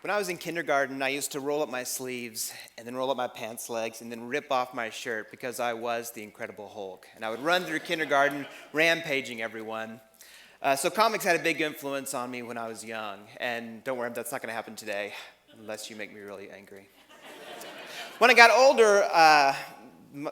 When I was in kindergarten, I used to roll up my sleeves and then roll up my pants legs and then rip off my shirt because I was the Incredible Hulk. And I would run through kindergarten, rampaging everyone. So comics had a big influence on me when I was young. And don't worry, that's not going to happen today, unless you make me really angry. When I got older,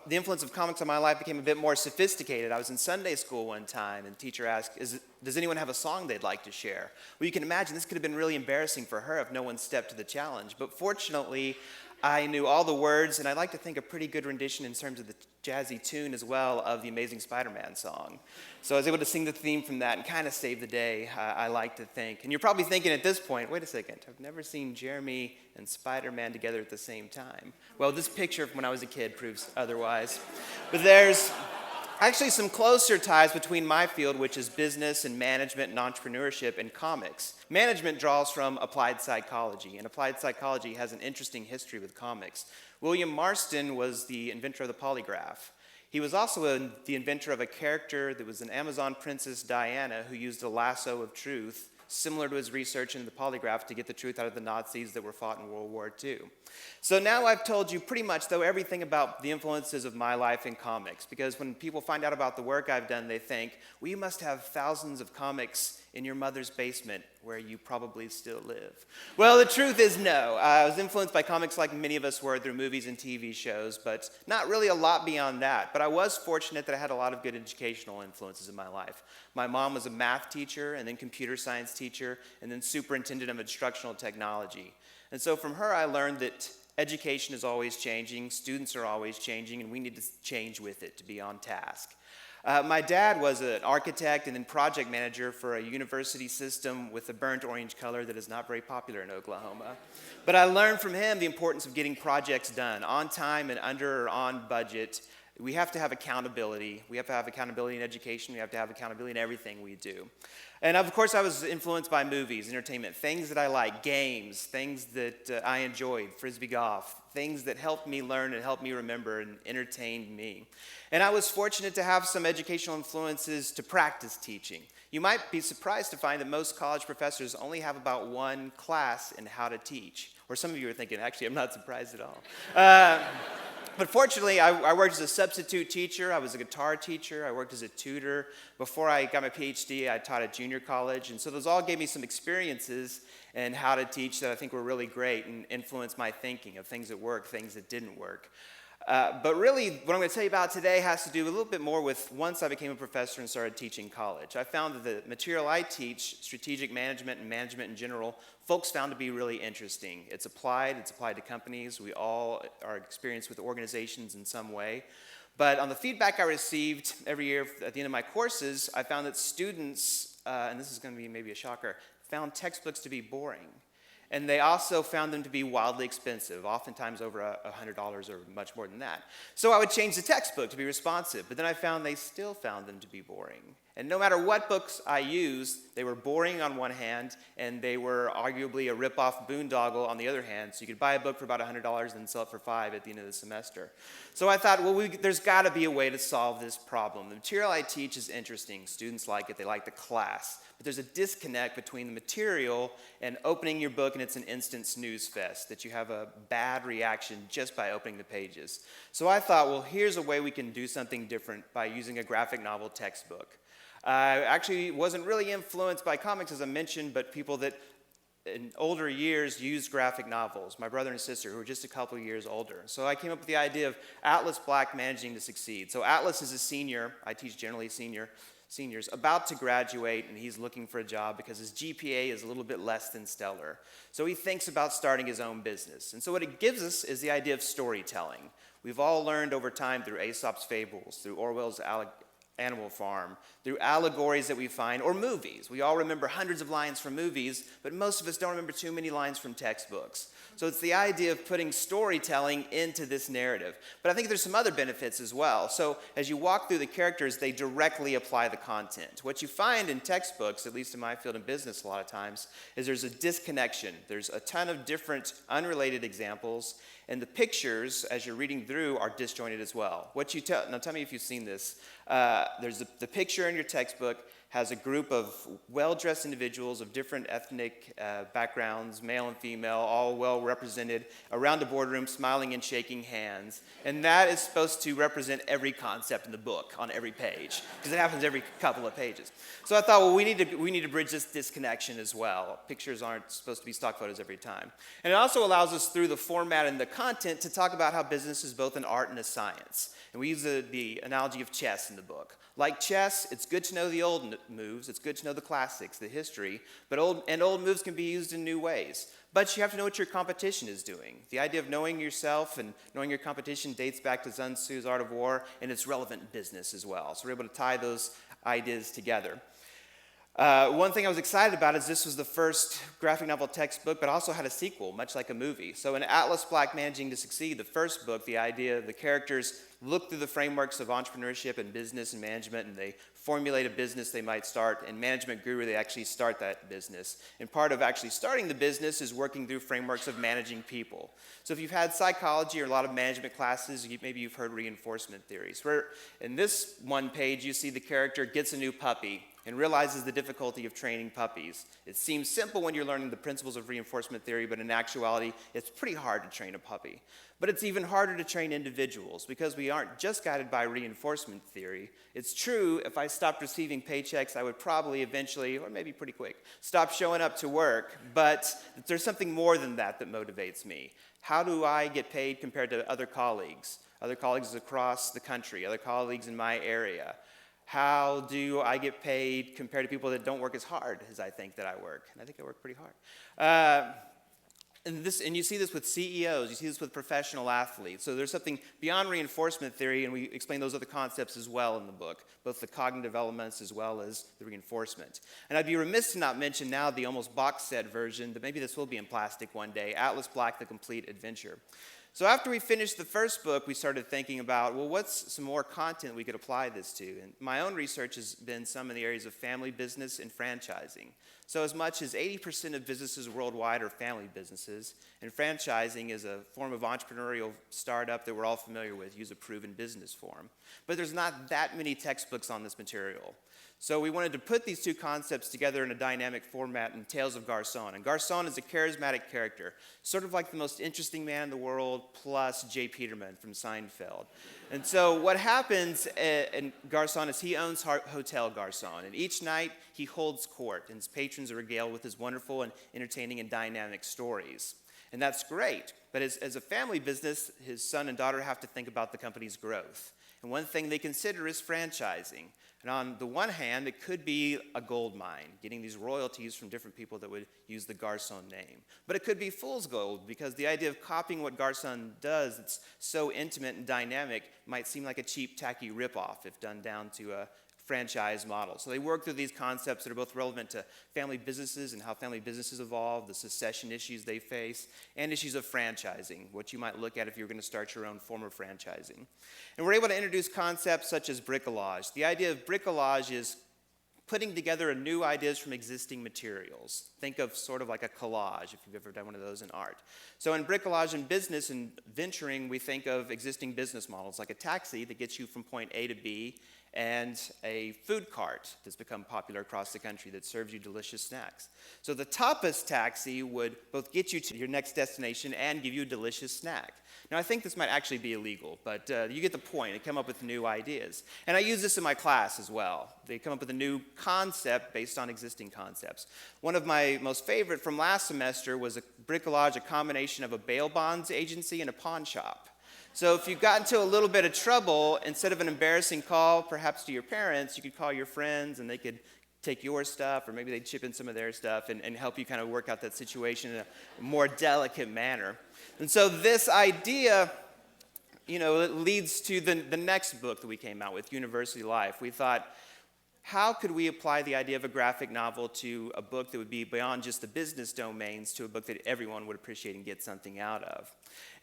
the influence of comics on my life became a bit more sophisticated. I was in Sunday school one time, and the teacher asked, does anyone have a song they'd like to share? Well, you can imagine this could have been really embarrassing for her if no one stepped to the challenge. But fortunately, I knew all the words, and I like to think a pretty good rendition in terms of the jazzy tune as well of the Amazing Spider-Man song. So I was able to sing the theme from that and kind of save the day, I like to think. And you're probably thinking at this point, wait a second, I've never seen Jeremy and Spider-Man together at the same time. Well, this picture from when I was a kid proves otherwise. But there's actually some closer ties between my field, which is business and management and entrepreneurship, and comics. Management draws from applied psychology, and applied psychology has an interesting history with comics. William Marston was the inventor of the polygraph. He was also the inventor of a character that was an Amazon princess, Diana, who used a lasso of truth, similar to his research into the polygraph, to get the truth out of the Nazis that were fought in World War II. So now I've told you pretty much, though, everything about the influences of my life in comics, because when people find out about the work I've done, they think, well, you must have thousands of comics in your mother's basement where you probably still live. Well, the truth is no. I was influenced by comics like many of us were through movies and TV shows, but not really a lot beyond that. But I was fortunate that I had a lot of good educational influences in my life. My mom was a math teacher, and then computer science teacher, and then superintendent of instructional technology. And so from her, I learned that education is always changing, students are always changing, and we need to change with it to be on task. My dad was an architect and then project manager for a university system with a burnt orange color that is not very popular in Oklahoma. But I learned from him the importance of getting projects done on time and under or on budget. We have to have accountability. We have to have accountability in education. We have to have accountability in everything we do. And of course, I was influenced by movies, entertainment, things that I like, games, things that I enjoyed, frisbee golf, things that helped me learn and helped me remember and entertained me. And I was fortunate to have some educational influences to practice teaching. You might be surprised to find that most college professors only have about one class in how to teach. Or some of you are thinking, actually, I'm not surprised at all. But fortunately, I worked as a substitute teacher. I was a guitar teacher. I worked as a tutor. Before I got my PhD, I taught at junior college. And so those all gave me some experiences in how to teach that I think were really great and influenced my thinking of things that worked, things that didn't work. But really, what I'm going to tell you about today has to do a little bit more with once I became a professor and started teaching college. I found that the material I teach, strategic management and management in general, folks found to be really interesting. It's applied to companies. We all are experienced with organizations in some way. But on the feedback I received every year at the end of my courses, I found that students, and this is going to be maybe a shocker, found textbooks to be boring. And they also found them to be wildly expensive, oftentimes over $100 or much more than that. So I would change the textbook to be responsive, but then I found they still found them to be boring. And no matter what books I used, they were boring on one hand, and they were arguably a rip-off boondoggle on the other hand. So you could buy a book for about $100 and sell it for $5 at the end of the semester. So I thought, well, there's got to be a way to solve this problem. The material I teach is interesting. Students like it. They like the class. But there's a disconnect between the material and opening your book and it's an instant snooze-fest, that you have a bad reaction just by opening the pages. So I thought, well, here's a way we can do something different by using a graphic novel textbook. I actually wasn't really influenced by comics, as I mentioned, but people that in older years used graphic novels, my brother and sister, who were just a couple of years older. So I came up with the idea of Atlas Black Managing to Succeed. So Atlas is a senior. I teach generally seniors, about to graduate, and he's looking for a job because his GPA is a little bit less than stellar. So he thinks about starting his own business. And so what it gives us is the idea of storytelling. We've all learned over time through Aesop's fables, through Orwell's Animal Farm, through allegories that we find, or movies. We all remember hundreds of lines from movies, but most of us don't remember too many lines from textbooks. So it's the idea of putting storytelling into this narrative. But I think there's some other benefits as well. So as you walk through the characters, they directly apply the content. What you find in textbooks, at least in my field in business a lot of times, is there's a disconnection. There's a ton of different unrelated examples, and the pictures, as you're reading through, are disjointed as well. Now tell me if you've seen this. There's the picture in your textbook has a group of well-dressed individuals of different ethnic backgrounds, male and female, all well represented around a boardroom, smiling and shaking hands. And that is supposed to represent every concept in the book on every page, because it happens every couple of pages. So I thought, well, we need to bridge this disconnection as well. Pictures aren't supposed to be stock photos every time. And it also allows us, through the format and the content, to talk about how business is both an art and a science. And we use the analogy of chess in the book. Like chess, it's good to know the old moves, it's good to know the classics, the history, but old moves can be used in new ways. But you have to know what your competition is doing. The idea of knowing yourself and knowing your competition dates back to Sun Tzu's Art of War, and it's relevant in business as well. So we're able to tie those ideas together. One thing I was excited about is this was the first graphic novel textbook, but also had a sequel, much like a movie. So in Atlas Black Managing to Succeed, the first book, the idea, the characters look through the frameworks of entrepreneurship and business and management, and they formulate a business they might start. And Management Guru, they actually start that business. And part of actually starting the business is working through frameworks of managing people. So if you've had psychology or a lot of management classes, maybe you've heard reinforcement theories. Where in this one page, you see the character gets a new puppy and realizes the difficulty of training puppies. It seems simple when you're learning the principles of reinforcement theory, but in actuality, it's pretty hard to train a puppy. But it's even harder to train individuals because we aren't just guided by reinforcement theory. It's true, if I stopped receiving paychecks, I would probably eventually, or maybe pretty quick, stop showing up to work. But there's something more than that motivates me. How do I get paid compared to other colleagues across the country, other colleagues in my area? How do I get paid compared to people that don't work as hard as I think that I work? And I think I work pretty hard. And you see this with CEOs, you see this with professional athletes. So there's something beyond reinforcement theory, and we explain those other concepts as well in the book, both the cognitive elements as well as the reinforcement. And I'd be remiss to not mention now the almost box set version, but maybe this will be in plastic one day, Atlas Black, The Complete Adventure. So after we finished the first book, we started thinking about, well, what's some more content we could apply this to? And my own research has been some in the areas of family business and franchising. So as much as 80% of businesses worldwide are family businesses, and franchising is a form of entrepreneurial startup that we're all familiar with, use a proven business form. But there's not that many textbooks on this material. So we wanted to put these two concepts together in a dynamic format in Tales of Garcon. And Garcon is a charismatic character, sort of like the most interesting man in the world plus J. Peterman from Seinfeld. And so what happens in Garcon is he owns Hotel Garcon. And each night he holds court, and his patrons are regaled with his wonderful and entertaining and dynamic stories. And that's great. But as a family business, his son and daughter have to think about the company's growth. And one thing they consider is franchising. And on the one hand, it could be a gold mine, getting these royalties from different people that would use the Garcon name. But it could be fool's gold, because the idea of copying what Garcon does, it's so intimate and dynamic, might seem like a cheap, tacky ripoff if done down to a franchise model. So they work through these concepts that are both relevant to family businesses and how family businesses evolve, the succession issues they face, and issues of franchising, what you might look at if you were going to start your own form of franchising. And we're able to introduce concepts such as bricolage. The idea of bricolage is putting together new ideas from existing materials. Think of sort of like a collage, if you've ever done one of those in art. So in bricolage and business and venturing, we think of existing business models, like a taxi that gets you from point A to B, and a food cart that's become popular across the country that serves you delicious snacks. So the tapas taxi would both get you to your next destination and give you a delicious snack. Now, I think this might actually be illegal, but you get the point. They come up with new ideas. And I use this in my class as well. They come up with a new concept based on existing concepts. One of my most favorite from last semester was a bricolage, a combination of a bail bonds agency and a pawn shop. So if you got into a little bit of trouble, instead of an embarrassing call, perhaps to your parents, you could call your friends and they could take your stuff, or maybe they'd chip in some of their stuff and help you kind of work out that situation in a more delicate manner. And so this idea, it leads to the next book that we came out with, University Life. We thought, how could we apply the idea of a graphic novel to a book that would be beyond just the business domains, to a book that everyone would appreciate and get something out of?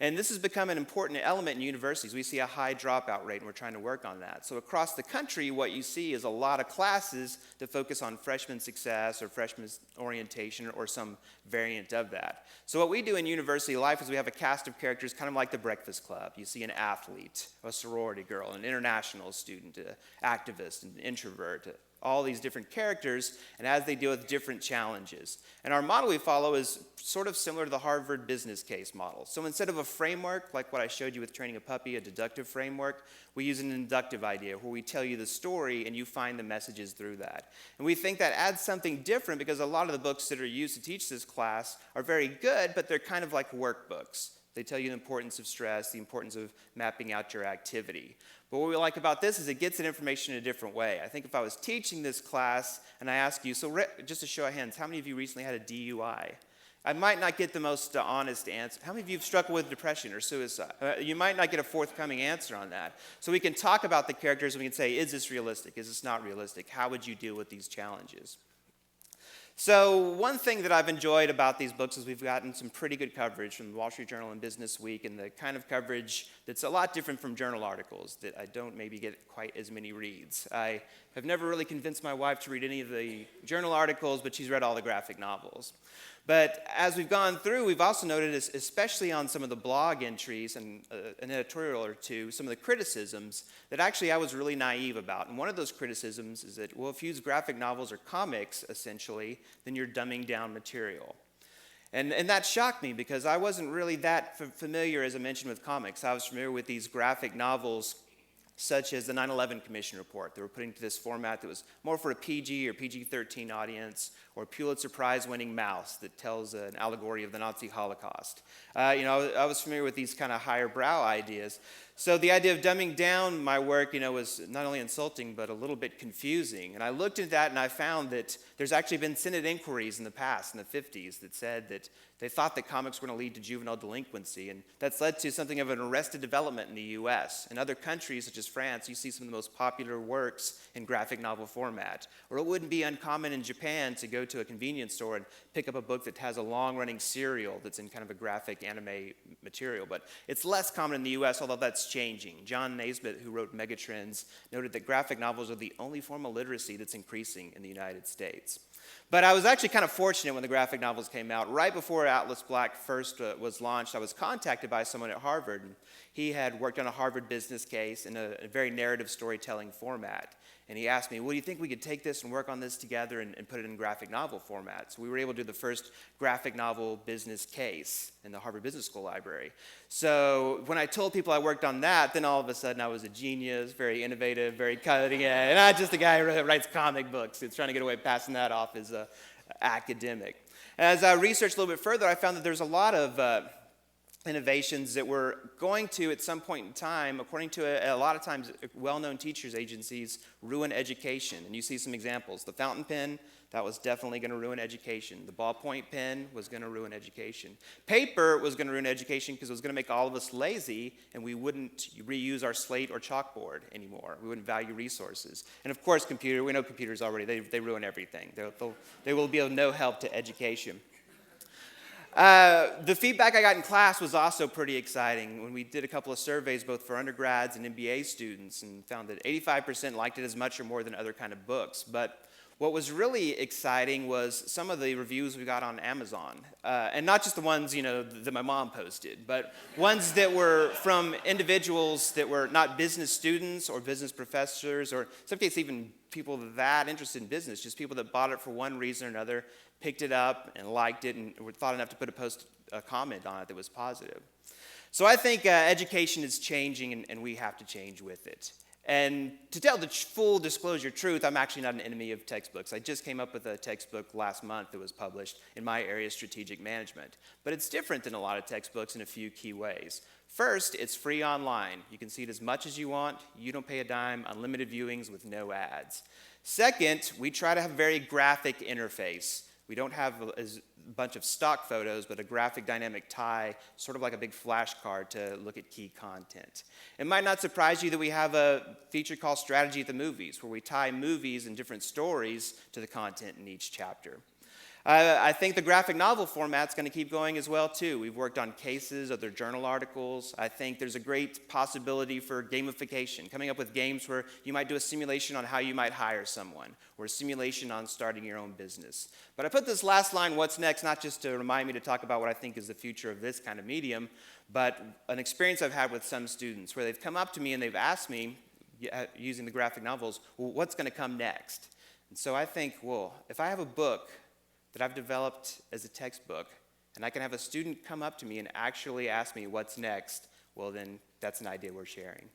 And this has become an important element in universities. We see a high dropout rate, and we're trying to work on that. So across the country, what you see is a lot of classes that focus on freshman success or freshman orientation or some variant of that. So what we do in University Life is we have a cast of characters kind of like the Breakfast Club. You see an athlete, a sorority girl, an international student, an activist, an introvert, all these different characters and as they deal with different challenges. And our model we follow is sort of similar to the Harvard business case model. So instead of a framework, like what I showed you with training a puppy, a deductive framework, we use an inductive idea where we tell you the story and you find the messages through that. And we think that adds something different because a lot of the books that are used to teach this class are very good, but they're kind of like workbooks. They tell you the importance of stress, the importance of mapping out your activity. But what we like about this is it gets that information in a different way. I think if I was teaching this class and I ask you, so just a show of hands, how many of you recently had a DUI? I might not get the most honest answer. How many of you have struggled with depression or suicide? You might not get a forthcoming answer on that. So we can talk about the characters and we can say, is this realistic? Is this not realistic? How would you deal with these challenges? So one thing that I've enjoyed about these books is we've gotten some pretty good coverage from the Wall Street Journal and Business Week, and the kind of coverage that's a lot different from journal articles that I don't maybe get quite as many reads. I have never really convinced my wife to read any of the journal articles, but she's read all the graphic novels. But as we've gone through, we've also noted, especially on some of the blog entries and an editorial or two, some of the criticisms that actually I was really naive about. And one of those criticisms is that, well, if you use graphic novels or comics, essentially, then you're dumbing down material. And that shocked me because I wasn't really that familiar, as I mentioned, with comics. I was familiar with these graphic novels such as the 9/11 Commission report. They were put into this format that was more for a PG or PG-13 audience, or Pulitzer Prize-winning Mouse that tells an allegory of the Nazi Holocaust. I was familiar with these kind of higher brow ideas. So the idea of dumbing down my work, was not only insulting, but a little bit confusing. And I looked at that and I found that there's actually been Senate inquiries in the past, in the 50s, that said that they thought that comics were going to lead to juvenile delinquency. And that's led to something of an arrested development in the US. In other countries, such as France, you see some of the most popular works in graphic novel format. Or it wouldn't be uncommon in Japan to go to a convenience store and pick up a book that has a long-running serial that's in kind of a graphic anime material. But it's less common in the US, although that's changing. John Naisbitt, who wrote Megatrends, noted that graphic novels are the only form of literacy that's increasing in the United States. But I was actually kind of fortunate when the graphic novels came out. Right before Atlas Black first was launched, I was contacted by someone at Harvard. And he had worked on a Harvard business case in a very narrative storytelling format. And he asked me, well, do you think we could take this and work on this together and put it in graphic novel format? So we were able to do the first graphic novel business case in the Harvard Business School library. So when I told people I worked on that, then all of a sudden I was a genius, very innovative, very cutting edge, not just a guy who writes comic books. It's trying to get away passing that off as an academic. As I researched a little bit further, I found that there's a lot of innovations that we're going to, at some point in time, according to a lot of times well-known teachers agencies, ruin education. And you see some examples. The fountain pen, that was definitely going to ruin education. The ballpoint pen was going to ruin education. Paper was going to ruin education because it was going to make all of us lazy and we wouldn't reuse our slate or chalkboard anymore. We wouldn't value resources. And of course, we know computers already. They ruin everything. They will be of no help to education. The feedback I got in class was also pretty exciting when we did a couple of surveys both for undergrads and MBA students and found that 85% liked it as much or more than other kind of books. But what was really exciting was some of the reviews we got on Amazon. And not just the ones, that my mom posted, but ones that were from individuals that were not business students or business professors, or in some cases even people that interested in business, just people that bought it for one reason or another, picked it up and liked it and were thought enough to put a comment on it that was positive. So I think education is changing and we have to change with it. And to tell the full disclosure truth, I'm actually not an enemy of textbooks. I just came up with a textbook last month that was published in my area, strategic management. But it's different than a lot of textbooks in a few key ways. First, it's free online. You can see it as much as you want. You don't pay a dime, unlimited viewings with no ads. Second, we try to have a very graphic interface. We don't have a bunch of stock photos, but a graphic dynamic tie, sort of like a big flashcard to look at key content. It might not surprise you that we have a feature called Strategy at the Movies, where we tie movies and different stories to the content in each chapter. I think the graphic novel format's going to keep going as well, too. We've worked on cases, other journal articles. I think there's a great possibility for gamification, coming up with games where you might do a simulation on how you might hire someone, or a simulation on starting your own business. But I put this last line, what's next, not just to remind me to talk about what I think is the future of this kind of medium, but an experience I've had with some students where they've come up to me and they've asked me, using the graphic novels, well, what's going to come next? And so I think, well, if I have a book that I've developed as a textbook, and I can have a student come up to me and actually ask me what's next, well, then that's an idea worth sharing.